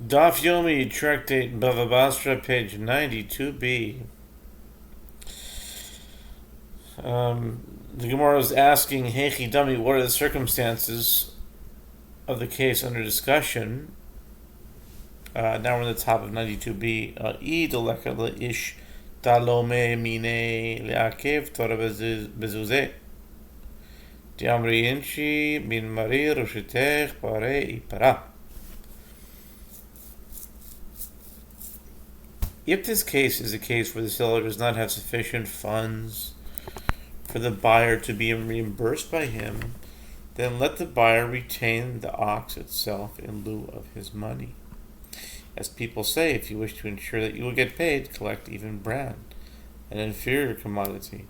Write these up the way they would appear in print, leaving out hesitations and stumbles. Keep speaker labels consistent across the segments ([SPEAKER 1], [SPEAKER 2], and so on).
[SPEAKER 1] Daf Yomi, tractate Bava Batra, page 92b. The Gemara is asking, Hechi Dami, what are the circumstances of the case under discussion? Now we're on the top of 92b. I doleka leish talome mine leakev Torah bezuzeh. Diamri inchi min marir ushitech pare ipara. If this case is a case where the seller does not have sufficient funds for the buyer to be reimbursed by him, then let the buyer retain the ox itself in lieu of his money. As people say, if you wish to ensure that you will get paid, collect even bran, an inferior commodity,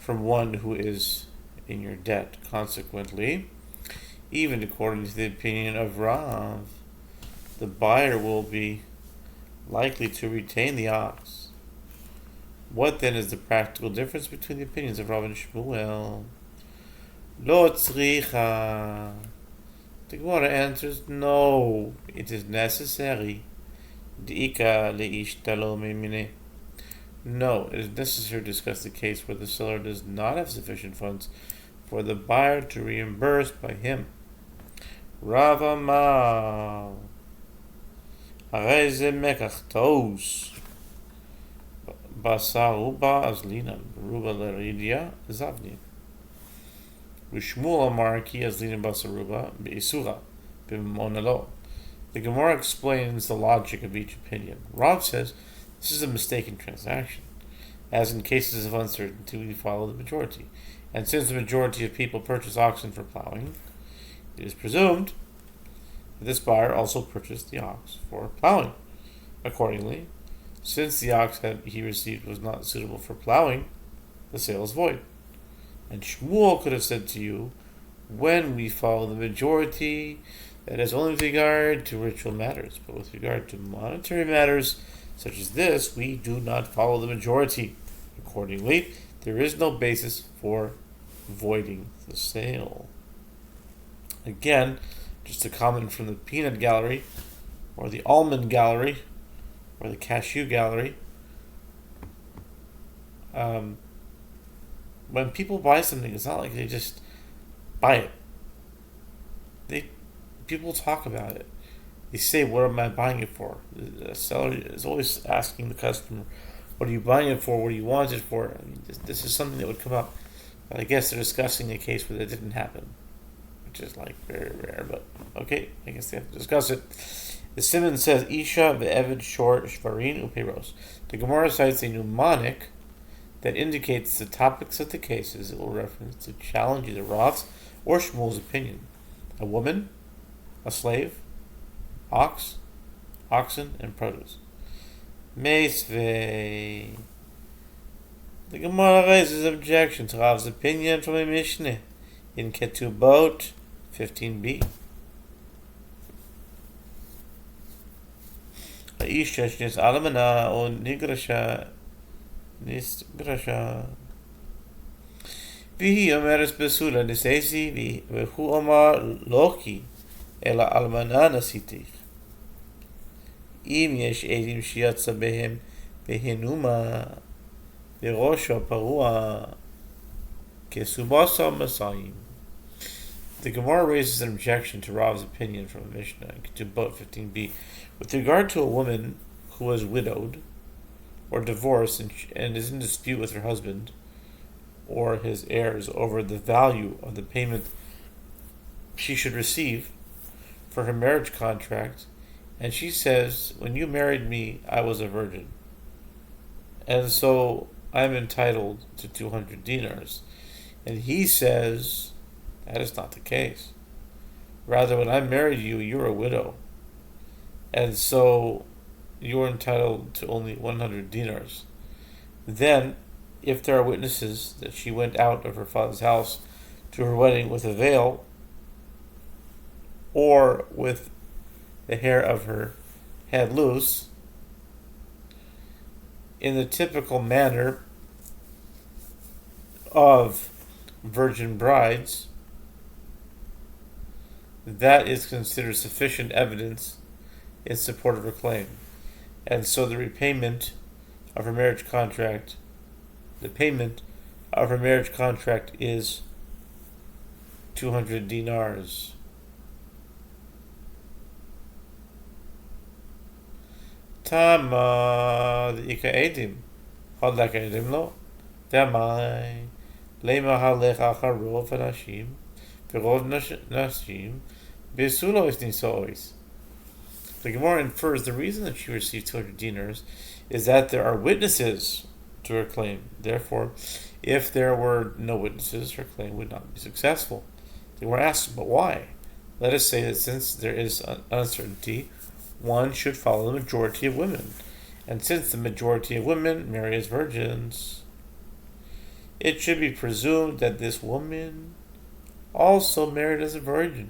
[SPEAKER 1] from one who is in your debt. Consequently, even according to the opinion of Rav, the buyer will be likely to retain the ox. What then is the practical difference between the opinions of Rav and Shmuel? Lo tzricha. The Gemara answers, no, it is necessary. Diika leish talo memine. No, it is necessary to discuss the case where the seller does not have sufficient funds for the buyer to reimburse by him. Rav Amar. הרי זה מקח תאוס בשר רובה אז לינן רובה לרידיה זבנין ושמואל אמר כי אז לינן בשר רובה באיסורה בממונה לו. The Gemara explains the logic of each opinion. Rav says this is a mistaken transaction. As in cases of uncertainty, we follow the majority. And since the majority of people purchase oxen for plowing, it is presumed this buyer also purchased the ox for plowing. Accordingly, since the ox he received was not suitable for plowing, the sale is void. And Shmuel could have said to you, when we follow the majority, that is only with regard to ritual matters, but with regard to monetary matters such as this, we do not follow the majority. Accordingly, there is no basis for voiding the sale. Again, just a comment from the peanut gallery, or the almond gallery, or the cashew gallery. When people buy something, it's not like they just buy it. People talk about it. They say, what am I buying it for? The seller is always asking the customer, what are you buying it for? What do you want it for? I mean, this is something that would come up. But I guess they're discussing a case where that didn't happen. Which is like very rare, but okay, I guess they have to discuss it. The Simon says, Isha ve'evid shor shvarin upeiros. The Gemara cites a mnemonic that indicates the topics of the cases it will reference to challenge either Rav's or Shmuel's opinion. A woman, a slave, ox, oxen, and produce. Meisvei. The Gemara raises objection to Rav's opinion from a Mishnah in Ketubot 15b. האישה שנשאה אלמנה או נסגרשה והיא אומרת בסולה נשאתי והוא אמר לא כי אלא אלמנה נשיתך. אם יש עדים שיצא בהם בהנומה בראשו פרוע כסובסה מסעים. The Gemara raises an objection to Rav's opinion from a Mishnah in Ketubot 15b with regard to a woman who was widowed or divorced and is in dispute with her husband or his heirs over the value of the payment she should receive for her marriage contract, and she says, when you married me, I was a virgin, and so I'm entitled to 200 dinars. And he says, that is not the case. Rather, when I married you, you're a widow. And so you're entitled to only 100 dinars. Then, if there are witnesses that she went out of her father's house to her wedding with a veil, or with the hair of her head loose, in the typical manner of virgin brides, that is considered sufficient evidence in support of her claim. And so the payment of her marriage contract is 200 dinars. Tama the Ika Edim. Hadlak Edim lo. Damai. Lema halech achar rov anashim. Verov nashim. Besulo is nisois. The Gemara infers the reason that she received 200 dinars is that there are witnesses to her claim. Therefore, if there were no witnesses, her claim would not be successful. The Gemara asks, but why? Let us say that since there is uncertainty, one should follow the majority of women. And since the majority of women marry as virgins, it should be presumed that this woman also married as a virgin.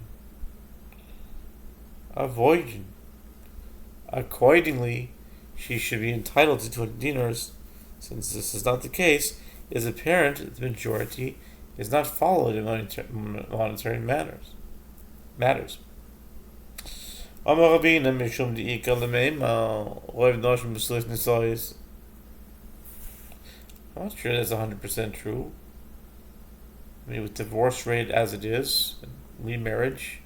[SPEAKER 1] Accordingly, she should be entitled to 200 dinars. Since this is not the case, it is apparent that the majority is not followed in monetary matters. I'm not sure that's 100% true. I mean, with divorce rate as it is, remarriage,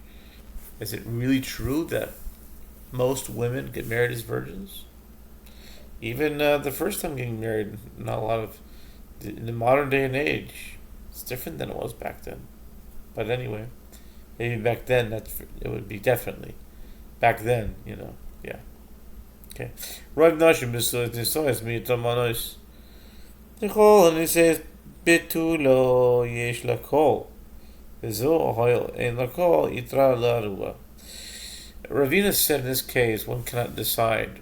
[SPEAKER 1] is it really true that most women get married as virgins? Even the first time getting married, not a lot of, in the modern day and age, it's different than it was back then. But anyway, maybe back then it would be definitely. Back then, yeah. Okay. Rav Nashim Nisois Mitamanos. Nichol and he says Betulo Yesh Lakol. Bezo Hoil Ein Lakol Itra Larua. Ravina said in this case one cannot decide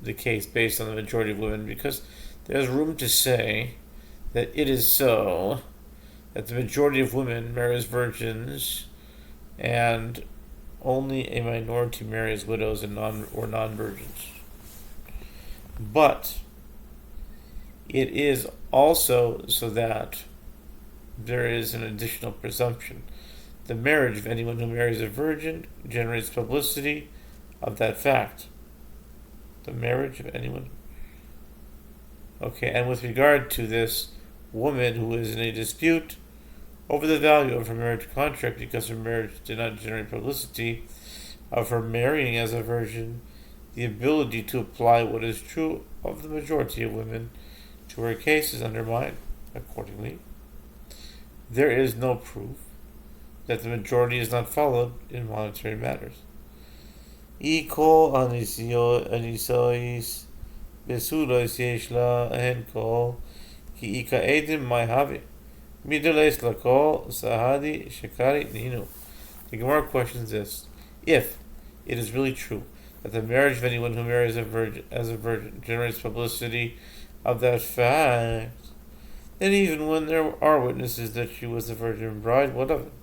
[SPEAKER 1] the case based on the majority of women because there's room to say that it is so that the majority of women marry as virgins and only a minority marry as widows and non-virgins. But it is also so that there is an additional presumption. The marriage of anyone who marries a virgin generates publicity of that fact. The marriage of anyone. Okay, and with regard to this woman who is in a dispute over the value of her marriage contract because her marriage did not generate publicity of her marrying as a virgin, the ability to apply what is true of the majority of women to her case is undermined. Accordingly, there is no proof that the majority is not followed in monetary matters. Iko anisois besulois yesh la hen kol ki ika edim mai have midoles lakol sahadi shekari ninu. The Gemara questions this: if it is really true that the marriage of anyone who marries as a virgin generates publicity of that fact, then even when there are witnesses that she was a virgin bride, what of it?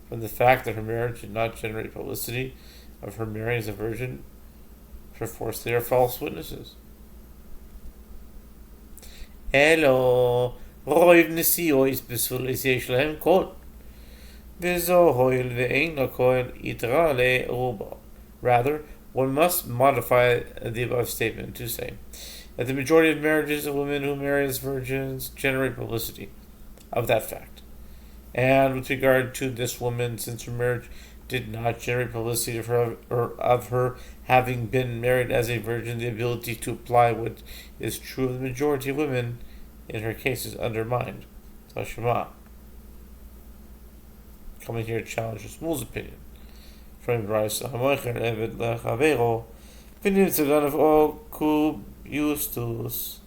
[SPEAKER 1] From the fact that her marriage did not generate publicity of her marrying as a virgin, perforce they are false witnesses. Elo roiv nesiois besulis yesh lahem kol bezo hoil ve'ein lakoil itra le ruba. Rather, one must modify the above statement to say that the majority of marriages of women who marry as virgins generate publicity of that fact. And with regard to this woman, since her marriage did not generate publicity of her having been married as a virgin, the ability to apply what is true of the majority of women in her case is undermined. Tashma. Coming here to challenge the Shmuel's opinion. From Bryce Hamoicher Eved Lechavero, Pinim Tzagan of O Kub Justus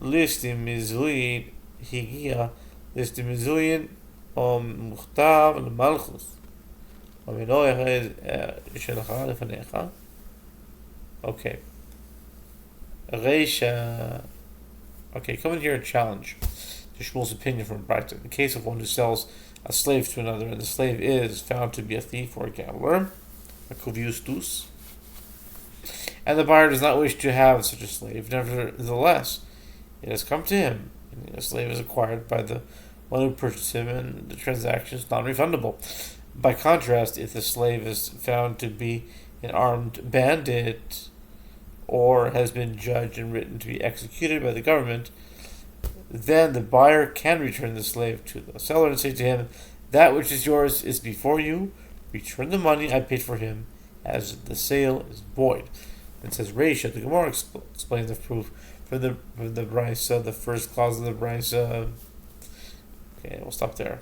[SPEAKER 1] Listim Mizuin Higia Listim Mizuin Mukhtar Malchus. Okay. Reisha. Okay, coming here to challenge the Shmuel's opinion from Batra. In the case of one who sells a slave to another, and the slave is found to be a thief or a gambler, a kuviustus, and the buyer does not wish to have such a slave, nevertheless, it has come to him, and the slave is acquired by the one who purchased him, and the transaction is non-refundable. By contrast, if the slave is found to be an armed bandit or has been judged and written to be executed by the government, then the buyer can return the slave to the seller and say to him, "That which is yours is before you. Return the money I paid for him, as the sale is void." It says Reisha. The Gemara explains the proof from the Brisa, the first clause of the Brisa. Okay, we'll stop there.